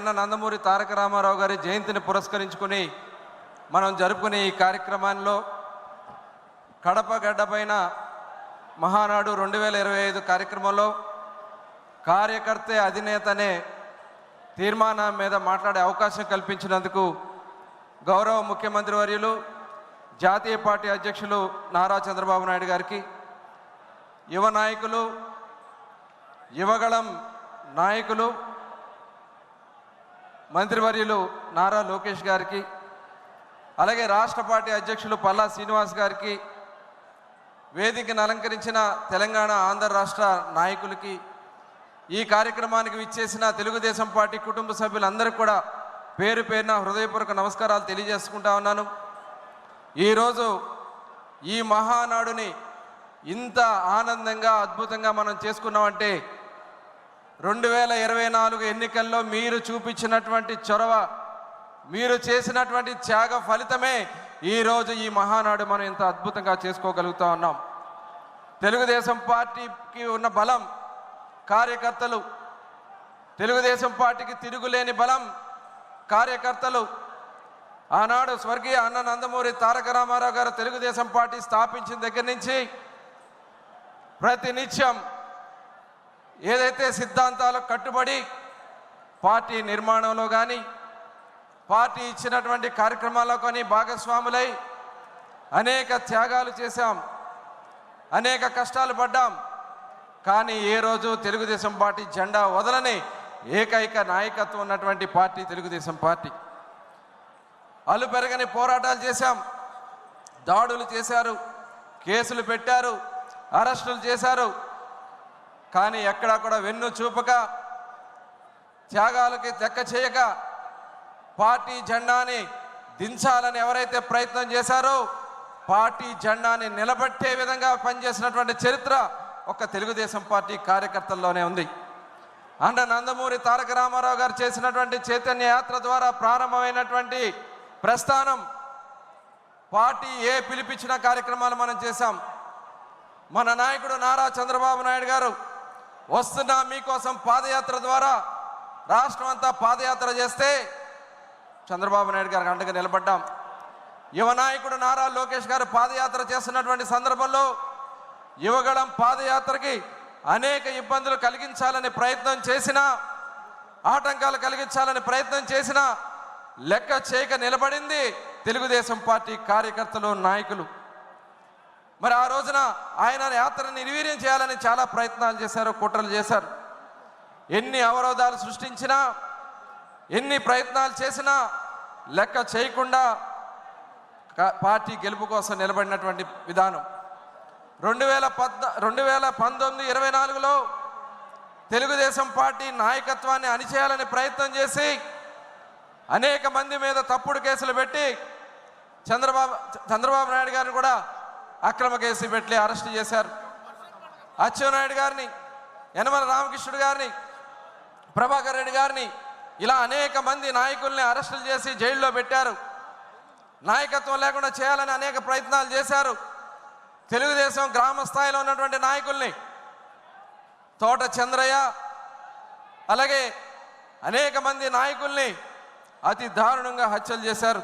అన్న నందమూరి తారక రామారావు గారి జయంతిని పురస్కరించుకుని మనం జరుపుకునే ఈ కార్యక్రమంలో కడప గడ్డపైన మహానాడు 2025 కార్యక్రమంలో కార్యకర్తే అధినేత అనే తీర్మానం మీద మాట్లాడే అవకాశం కల్పించినందుకు గౌరవ ముఖ్యమంత్రి వర్యులు జాతీయ పార్టీ అధ్యక్షులు నారా చంద్రబాబు నాయుడు గారికి, యువ నాయకులు, యువగళం నాయకులు, మంత్రివర్యులు నారా లోకేష్ గారికి, అలాగే రాష్ట్ర పార్టీ అధ్యక్షులు పల్లా శ్రీనివాస్ గారికి, వేదికను అలంకరించిన తెలంగాణ ఆంధ్ర రాష్ట్ర నాయకులకి, ఈ కార్యక్రమానికి విచ్చేసిన తెలుగుదేశం పార్టీ కుటుంబ సభ్యులందరికీ కూడా పేరు పేరున హృదయపూర్వక నమస్కారాలు తెలియజేసుకుంటా ఉన్నాను. ఈరోజు ఈ మహానాడుని ఇంత ఆనందంగా అద్భుతంగా మనం చేసుకున్నామంటే 2024 ఎన్నికల్లో మీరు చూపించినటువంటి చొరవ, మీరు చేసినటువంటి త్యాగ ఫలితమే ఈరోజు ఈ మహానాడు మనం ఇంత అద్భుతంగా చేసుకోగలుగుతా ఉన్నాం. తెలుగుదేశం పార్టీకి ఉన్న బలం కార్యకర్తలు, తెలుగుదేశం పార్టీకి తిరుగులేని బలం కార్యకర్తలు. ఆనాడు స్వర్గీయ అన్న నందమూరి తారక రామారావు గారు తెలుగుదేశం పార్టీ స్థాపించిన దగ్గర నుంచి ప్రతినిత్యం ఏదైతే సిద్ధాంతాలకు కట్టుబడి పార్టీ నిర్మాణంలో కానీ, పార్టీ ఇచ్చినటువంటి కార్యక్రమాల్లో కానీ భాగస్వాములై అనేక త్యాగాలు చేశాం, అనేక కష్టాలు పడ్డాం. కానీ ఏ రోజు తెలుగుదేశం పార్టీ జెండా వదలని ఏకైక నాయకత్వం ఉన్నటువంటి పార్టీ తెలుగుదేశం పార్టీ. అలు పెరగని పోరాటాలు చేశాం, దాడులు చేశారు, కేసులు పెట్టారు, అరెస్టులు చేశారు. కానీ ఎక్కడా కూడా వెన్ను చూపక, త్యాగాలకి లెక్క చేయక పార్టీ జెండాని దించాలని ఎవరైతే ప్రయత్నం చేశారో పార్టీ జెండాని నిలబెట్టే విధంగా పనిచేసినటువంటి చరిత్ర ఒక్క తెలుగుదేశం పార్టీ కార్యకర్తల్లోనే ఉంది. అండ్ నందమూరి తారక రామారావు గారు చేసినటువంటి చైతన్య యాత్ర ద్వారా ప్రారంభమైనటువంటి ప్రస్థానం, పార్టీ పిలిపించిన కార్యక్రమాలు మనం చేశాం. మన నాయకుడు నారా చంద్రబాబు నాయుడు గారు వస్తున్నా మీకోసం పాదయాత్ర ద్వారా రాష్ట్రం అంతా పాదయాత్ర చేస్తే చంద్రబాబు నాయుడు గారికి అండగా నిలబడ్డాం. యువ నాయకుడు నారా లోకేష్ గారు పాదయాత్ర చేస్తున్నటువంటి సందర్భంలో యువగళం పాదయాత్రకి అనేక ఇబ్బందులు కలిగించాలని ప్రయత్నం చేసినా, ఆటంకాలు కలిగించాలని ప్రయత్నం చేసినా లెక్క చేయక నిలబడింది తెలుగుదేశం పార్టీ కార్యకర్తలు, నాయకులు. మరి ఆ రోజున ఆయన యాత్రని నిర్వీర్యం చేయాలని చాలా ప్రయత్నాలు చేశారు, కుట్రలు చేశారు. ఎన్ని అవరోధాలు సృష్టించినా, ఎన్ని ప్రయత్నాలు చేసినా లెక్క చేయకుండా పార్టీ గెలుపు కోసం నిలబడినటువంటి విధానం 2019-24లో తెలుగుదేశం పార్టీ నాయకత్వాన్ని అణిచేయాలని ప్రయత్నం చేసి అనేక మంది మీద తప్పుడు కేసులు పెట్టి చంద్రబాబు నాయుడు గారిని కూడా అక్రమ కేసు పెట్టి అరెస్ట్ చేశారు. అచ్చెన్నాయుడు గారిని, యనమల రామకృష్ణుడు గారిని, ప్రభాకర్ రెడ్డి గారిని, ఇలా అనేక మంది నాయకుల్ని అరెస్టులు చేసి జైల్లో పెట్టారు. నాయకత్వం లేకుండా చేయాలని అనేక ప్రయత్నాలు చేశారు. తెలుగుదేశం గ్రామ స్థాయిలో ఉన్నటువంటి నాయకుల్ని, తోట చంద్రయ్య, అలాగే అనేక మంది నాయకుల్ని అతి దారుణంగా హత్యలు చేశారు.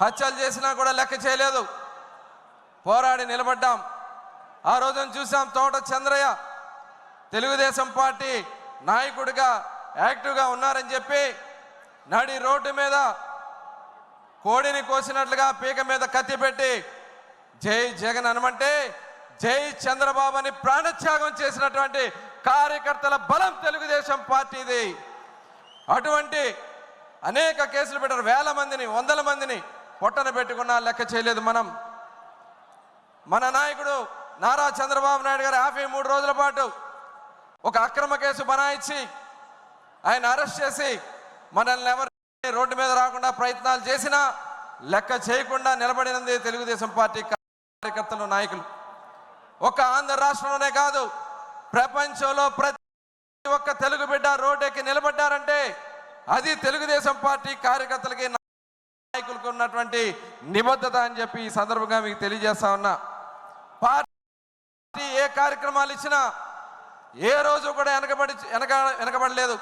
హత్యలు చేసినా కూడా లెక్క చేయలేదు, పోరాడి నిలబడ్డాం. ఆ రోజున చూసాం, తోట చంద్రయ్య తెలుగుదేశం పార్టీ నాయకుడిగా యాక్టివ్గా ఉన్నారని చెప్పి నడి రోడ్డు మీద కోడిని కోసినట్లుగా పీక మీద కత్తి పెట్టి జై జగన్ అనమంటే జై చంద్రబాబు అని ప్రాణత్యాగం చేసినటువంటి కార్యకర్తల బలం తెలుగుదేశం పార్టీది. అటువంటి అనేక కేసులు పెట్టారు, వేల మందిని, వందల మందిని పొట్టన పెట్టుకున్నా లెక్క చేయలేదు మనం. మన నాయకుడు నారా చంద్రబాబు నాయుడు గారు 53 రోజుల పాటు ఒక అక్రమ కేసు బనాయించి ఆయన అరెస్ట్ చేసి మనల్ని ఎవరు రోడ్డు మీద రాకుండా ప్రయత్నాలు చేసినా లెక్క చేయకుండా నిలబడినది తెలుగుదేశం పార్టీ కార్యకర్తలు, నాయకులు. ఒక ఆంధ్ర రాష్ట్రంలోనే కాదు, ప్రపంచంలో ప్రతి ఒక్క తెలుగు బిడ్డ రోడ్డెక్కి నిలబడ్డారంటే అది తెలుగుదేశం పార్టీ కార్యకర్తలకి, నాయకులకు ఉన్నటువంటి నిబద్ధత అని చెప్పి ఈ సందర్భంగా మీకు తెలియజేస్తా ఉన్నా. పార్టీ ఏ కార్యక్రమాలు ఇచ్చినా ఏ రోజు కూడా వెనకబడలేదు.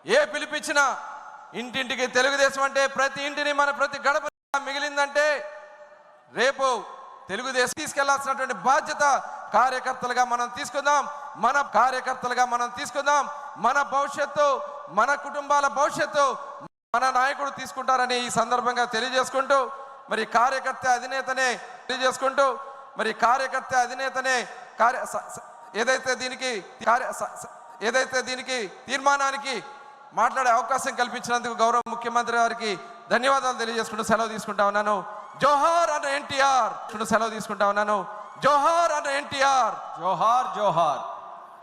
ఏ పిలిపించినా ఇంటింటికి తెలుగుదేశం అంటే ప్రతి ఇంటిని మన ప్రతి గడప మిగిలిందంటే రేపు తెలుగుదేశం తీసుకెళ్లాల్సినటువంటి బాధ్యత కార్యకర్తలుగా మనం తీసుకుందాం. మన భవిష్యత్తు, మన కుటుంబాల భవిష్యత్తు మన నాయకుడు తీసుకుంటారని ఈ సందర్భంగా తెలియజేసుకుంటూ మరి కార్యకర్త అధినేతనే ఏదైతే దీనికి తీర్మానానికి మాట్లాడే అవకాశం కల్పించినందుకు గౌరవ ముఖ్యమంత్రి గారికి ధన్యవాదాలు తెలియజేసుకుంటూ సెలవు తీసుకుంటా ఉన్నాను. జోహార్ అన్న ఎన్టీఆర్. జోహార్ అన్న ఎన్టీఆర్. జోహార్.